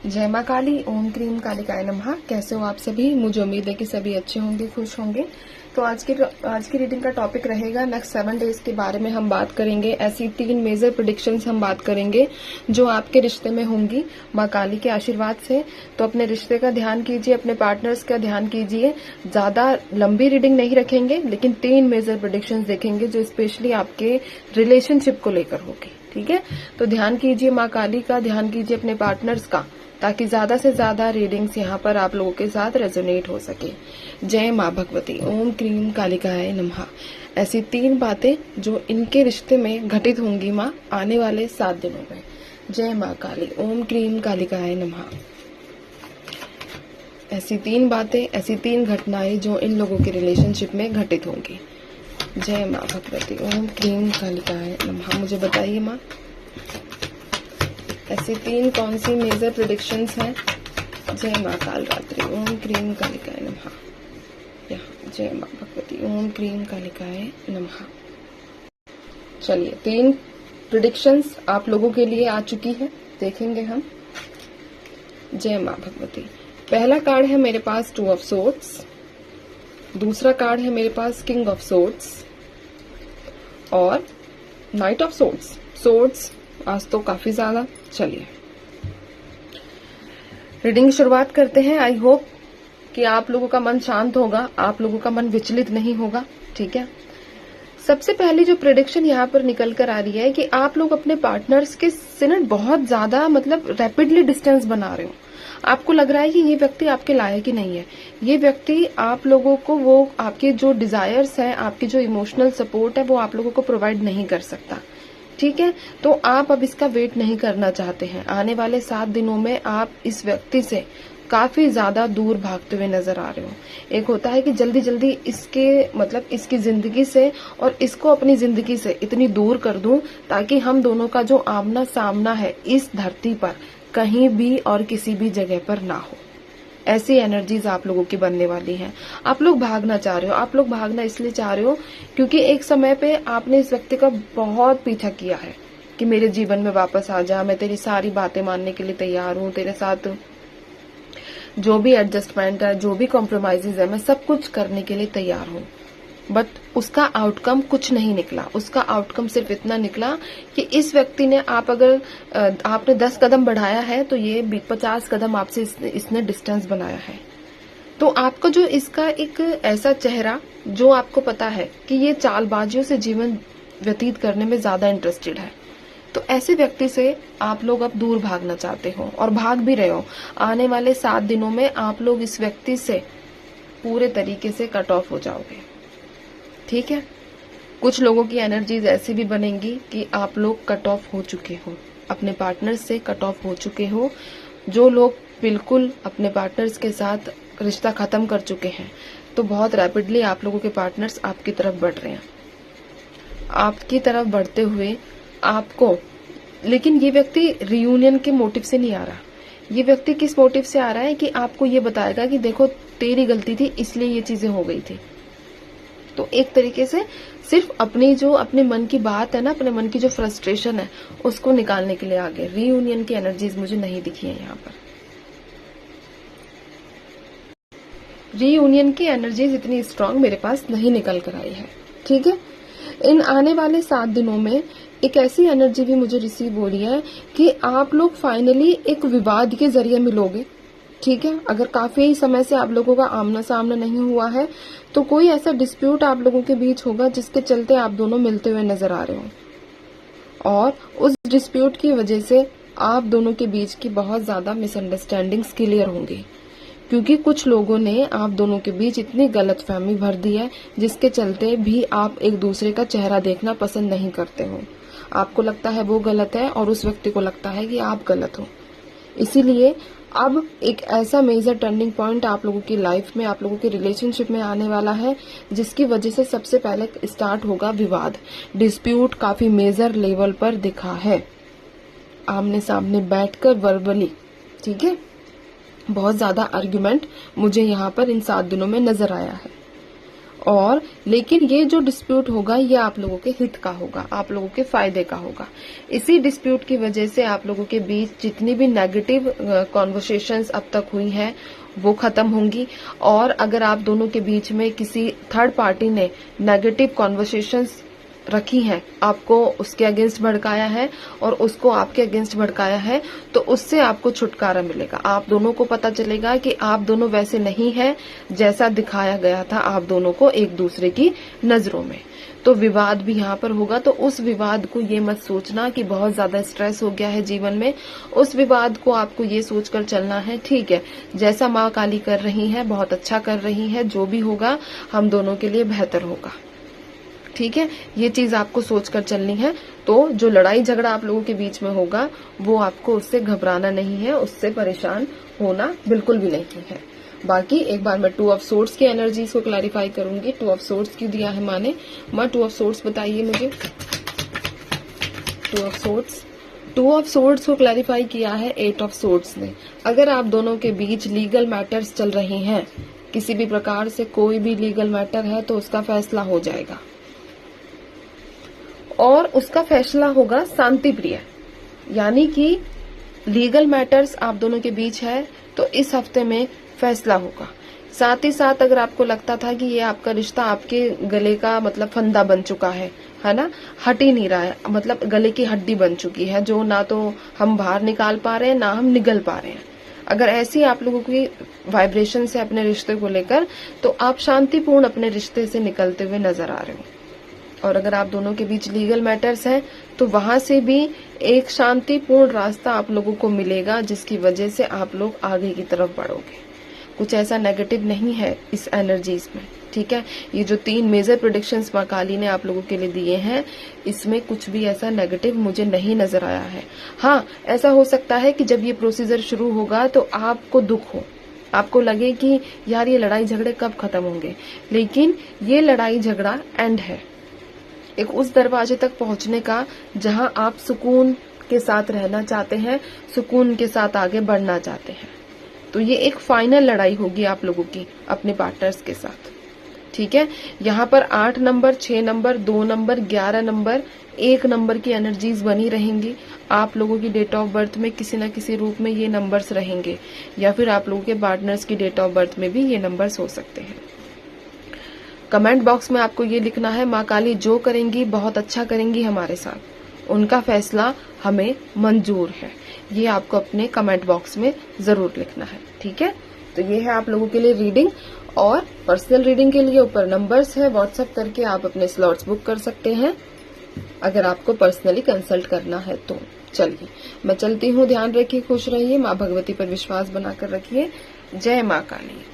जय माँ काली, ओम क्रीम कालिकाय नमः। कैसे हो आप सभी? मुझे उम्मीद है कि सभी अच्छे होंगे, खुश होंगे। तो आज की रीडिंग का टॉपिक रहेगा नेक्स्ट 7 डेज के बारे में हम बात करेंगे। ऐसी 3 मेजर प्रेडिक्शंस हम बात करेंगे जो आपके रिश्ते में होंगी माँ काली के आशीर्वाद से। तो अपने रिश्ते का ध्यान कीजिए, अपने पार्टनर्स का ध्यान कीजिए। ज्यादा लंबी रीडिंग नहीं रखेंगे, लेकिन 3 मेजर प्रेडिक्शंस देखेंगे जो स्पेशली आपके रिलेशनशिप को लेकर होगी। ठीक है, तो ध्यान कीजिए माँ काली का, ध्यान कीजिए अपने पार्टनर्स का, ताकि ज्यादा से ज्यादा रीडिंग्स यहाँ पर आप लोगों के साथ रेजोनेट हो सके। जय माँ भगवती, ओम क्रीम कालिकाय नमः। ऐसी 3 बातें जो इनके रिश्ते में घटित होंगी माँ आने वाले 7 दिनों में। जय माँ काली, ओम क्रीम कालिकाय नमः। ऐसी 3 बातें, ऐसी 3 घटनाएं जो इन लोगों के रिलेशनशिप में घटित होंगी। जय माँ भगवती, ओम क्रीम कालिकाय नमः। मुझे बताइए माँ, ऐसी 3 कौन सी मेजर प्रेडिक्शंस हैं? जय माँ काल रात्रि, ओम क्रीम कालिकाय नमः। यहाँ जय माँ भगवती, ओम क्रीम कालिकाय नमः। चलिए, 3 प्रेडिक्शंस आप लोगों के लिए आ चुकी है, देखेंगे हम। जय माँ भगवती। पहला कार्ड है मेरे पास 2 ऑफ सोर्ड्स, दूसरा कार्ड है मेरे पास किंग ऑफ सोर्ड्स और नाइट ऑफ सोर्ड्स। सोर्ड्स आज तो काफी ज्यादा। चलिए रीडिंग शुरुआत करते हैं। आई होप कि आप लोगों का मन शांत होगा, आप लोगों का मन विचलित नहीं होगा। ठीक है, सबसे पहली जो प्रेडिक्शन यहाँ पर निकल कर आ रही है कि आप लोग अपने पार्टनर्स के से ना बहुत ज्यादा रैपिडली डिस्टेंस बना रहे हो। आपको लग रहा है कि ये व्यक्ति आपके लायक ही नहीं है, ये व्यक्ति आप लोगों को वो आपके जो डिजायर्स है, आपकी जो इमोशनल सपोर्ट है, वो आप लोगों को प्रोवाइड नहीं कर सकता। ठीक है, तो आप अब इसका वेट नहीं करना चाहते हैं। आने वाले 7 दिनों में आप इस व्यक्ति से काफी ज्यादा दूर भागते हुए नजर आ रहे हो। एक होता है कि जल्दी जल्दी इसकी जिंदगी से और इसको अपनी जिंदगी से इतनी दूर कर दूं ताकि हम दोनों का जो आमना सामना है इस धरती पर कहीं भी और किसी भी जगह पर ना हो। ऐसी एनर्जीज आप लोगों की बनने वाली हैं। आप लोग भागना चाह रहे हो। आप लोग भागना इसलिए चाह रहे हो क्योंकि एक समय पे आपने इस व्यक्ति का बहुत पीछा किया है कि मेरे जीवन में वापस आ जा, मैं तेरी सारी बातें मानने के लिए तैयार हूँ, तेरे साथ जो भी एडजस्टमेंट है, जो भी कॉम्प्रोमाइजेज है, मैं सब कुछ करने के लिए तैयार हूँ। बट उसका आउटकम कुछ नहीं निकला। उसका आउटकम सिर्फ इतना निकला कि इस व्यक्ति ने आपने 10 कदम बढ़ाया है तो ये 50 कदम आपसे इसने डिस्टेंस बनाया है। तो आपका जो इसका एक ऐसा चेहरा जो आपको पता है कि ये चालबाजियों से जीवन व्यतीत करने में ज्यादा इंटरेस्टेड है, तो ऐसे व्यक्ति से आप लोग अब दूर भागना चाहते हो और भाग भी रहे हो। आने वाले 7 दिनों में आप लोग इस व्यक्ति से पूरे तरीके से कट ऑफ हो जाओगे। ठीक है, कुछ लोगों की एनर्जीज ऐसी भी बनेंगी कि आप लोग कट ऑफ हो चुके हो, अपने पार्टनर्स से कट ऑफ हो चुके हो। जो लोग बिल्कुल अपने पार्टनर्स के साथ रिश्ता खत्म कर चुके हैं, तो बहुत रैपिडली आप लोगों के पार्टनर्स आपकी तरफ बढ़ रहे हैं। आपकी तरफ बढ़ते हुए आपको, लेकिन ये व्यक्ति रियूनियन के मोटिव से नहीं आ रहा। ये व्यक्ति किस मोटिव से आ रहा है कि आपको ये बताएगा कि देखो तेरी गलती थी, इसलिए ये चीजें हो गई थी। तो एक तरीके से सिर्फ अपने मन की बात है ना, अपने मन की जो फ्रस्ट्रेशन है उसको निकालने के लिए आ गए। रीयूनियन की एनर्जीज मुझे नहीं दिखी है यहाँ पर। रीयूनियन की एनर्जीज इतनी स्ट्रांग मेरे पास नहीं निकल कर आई है। ठीक है, इन आने वाले 7 दिनों में एक ऐसी एनर्जी भी मुझे रिसीव हो रही है कि आप लोग फाइनली एक विवाद के जरिए मिलोगे। ठीक है, अगर काफी समय से आप लोगों का आमना सामना नहीं हुआ है तो कोई ऐसा डिस्प्यूट आप लोगों के बीच होगा जिसके चलते आप दोनों मिलते हुए नजर आ रहे हो, और उस डिस्प्यूट की वजह से आप दोनों के बीच की बहुत ज्यादा मिसअंडरस्टैंडिंग्स क्लियर होंगी, क्योंकि कुछ लोगों ने आप दोनों के बीच इतनी गलतफहमी भर दी है जिसके चलते भी आप एक दूसरे का चेहरा देखना पसंद नहीं करते हो। आपको लगता है वो गलत है और उस व्यक्ति को लगता है कि आप गलत हो। इसीलिए अब एक ऐसा मेजर टर्निंग पॉइंट आप लोगों की लाइफ में, आप लोगों के रिलेशनशिप में आने वाला है जिसकी वजह से सबसे पहले स्टार्ट होगा विवाद। डिस्प्यूट काफी मेजर लेवल पर दिखा है, आमने सामने बैठकर वर्बली। ठीक है, बहुत ज्यादा आर्ग्यूमेंट मुझे यहाँ पर इन 7 दिनों में नजर आया है। और लेकिन ये जो डिस्प्यूट होगा ये आप लोगों के हित का होगा, आप लोगों के फायदे का होगा। इसी डिस्प्यूट की वजह से आप लोगों के बीच जितनी भी नेगेटिव कॉन्वर्सेशंस अब तक हुई है वो खत्म होंगी। और अगर आप दोनों के बीच में किसी थर्ड पार्टी ने नेगेटिव कॉन्वर्सेशंस रखी हैं, आपको उसके अगेंस्ट भड़काया है और उसको आपके अगेंस्ट भड़काया है, तो उससे आपको छुटकारा मिलेगा। आप दोनों को पता चलेगा कि आप दोनों वैसे नहीं हैं जैसा दिखाया गया था आप दोनों को एक दूसरे की नजरों में। तो विवाद भी यहाँ पर होगा, तो उस विवाद को ये मत सोचना कि बहुत ज्यादा स्ट्रेस हो गया है जीवन में। उस विवाद को आपको ये सोचकर चलना है, ठीक है, जैसा माँ काली कर रही है बहुत अच्छा कर रही है, जो भी होगा हम दोनों के लिए बेहतर होगा, ठीक है, ये चीज आपको सोचकर चलनी है। तो जो लड़ाई झगड़ा आप लोगों के बीच में होगा वो आपको उससे घबराना नहीं है, उससे परेशान होना बिल्कुल भी नहीं है। बाकी एक बार मैं 2 ऑफ सोर्ड्स की एनर्जीज को क्लैरिफाई करूंगी। 2 ऑफ सोर्ड्स क्यों दिया है माँ ने? माँ 2 ऑफ सोर्ड्स बताइए मुझे। 2 ऑफ सोर्ड्स, 2 ऑफ सोर्ड्स को क्लैरिफाई किया है 8 ऑफ सोर्ड्स ने। अगर आप दोनों के बीच लीगल मैटर्स चल रहे हैं, किसी भी प्रकार से कोई भी लीगल मैटर है, तो उसका फैसला हो जाएगा और उसका फैसला होगा शांति प्रिय, यानी कि लीगल मैटर्स आप दोनों के बीच है तो इस हफ्ते में फैसला होगा। साथ ही साथ अगर आपको लगता था कि ये आपका रिश्ता आपके गले का मतलब फंदा बन चुका है ना, हट ही नहीं रहा है, मतलब गले की हड्डी बन चुकी है जो ना तो हम बाहर निकाल पा रहे हैं ना हम निगल पा रहे हैं, अगर ऐसी आप लोगों की वाइब्रेशन है अपने रिश्ते को लेकर, तो आप शांतिपूर्ण अपने रिश्ते से निकलते हुए नजर आ रहे हो। और अगर आप दोनों के बीच लीगल मैटर्स हैं तो वहां से भी एक शांतिपूर्ण रास्ता आप लोगों को मिलेगा, जिसकी वजह से आप लोग आगे की तरफ बढ़ोगे। कुछ ऐसा नेगेटिव नहीं है इस एनर्जीज में, ठीक है। ये जो 3 मेजर प्रेडिक्शंस माँ काली ने आप लोगों के लिए दिए हैं, इसमें कुछ भी ऐसा नेगेटिव मुझे नहीं नजर आया है। हाँ, ऐसा हो सकता है कि जब ये प्रोसीजर शुरू होगा तो आपको दुख हो, आपको लगे कि यार ये लड़ाई झगड़े कब खत्म होंगे, लेकिन ये लड़ाई झगड़ा एंड है एक उस दरवाजे तक पहुंचने का जहां आप सुकून के साथ रहना चाहते हैं, सुकून के साथ आगे बढ़ना चाहते हैं। तो ये एक फाइनल लड़ाई होगी आप लोगों की अपने पार्टनर्स के साथ, ठीक है। यहाँ पर 8 number, 6 number, 2 number, 11 number, 1 number की एनर्जीज बनी रहेंगी। आप लोगों की डेट ऑफ बर्थ में किसी न किसी रूप में ये नंबर्स रहेंगे, या फिर आप लोगों के पार्टनर्स की डेट ऑफ बर्थ में भी ये नंबर्स हो सकते हैं। कमेंट बॉक्स में आपको ये लिखना है, माँ काली जो करेंगी बहुत अच्छा करेंगी हमारे साथ, उनका फैसला हमें मंजूर है। ये आपको अपने कमेंट बॉक्स में जरूर लिखना है, ठीक है। तो ये है आप लोगों के लिए रीडिंग, और पर्सनल रीडिंग के लिए ऊपर नंबर्स है, व्हाट्सएप करके आप अपने स्लॉट्स बुक कर सकते हैं अगर आपको पर्सनली कंसल्ट करना है तो। चलिए मैं चलती हूँ, ध्यान रखिए, खुश रहिए, माँ भगवती पर विश्वास बनाकर रखिए। जय माँ काली।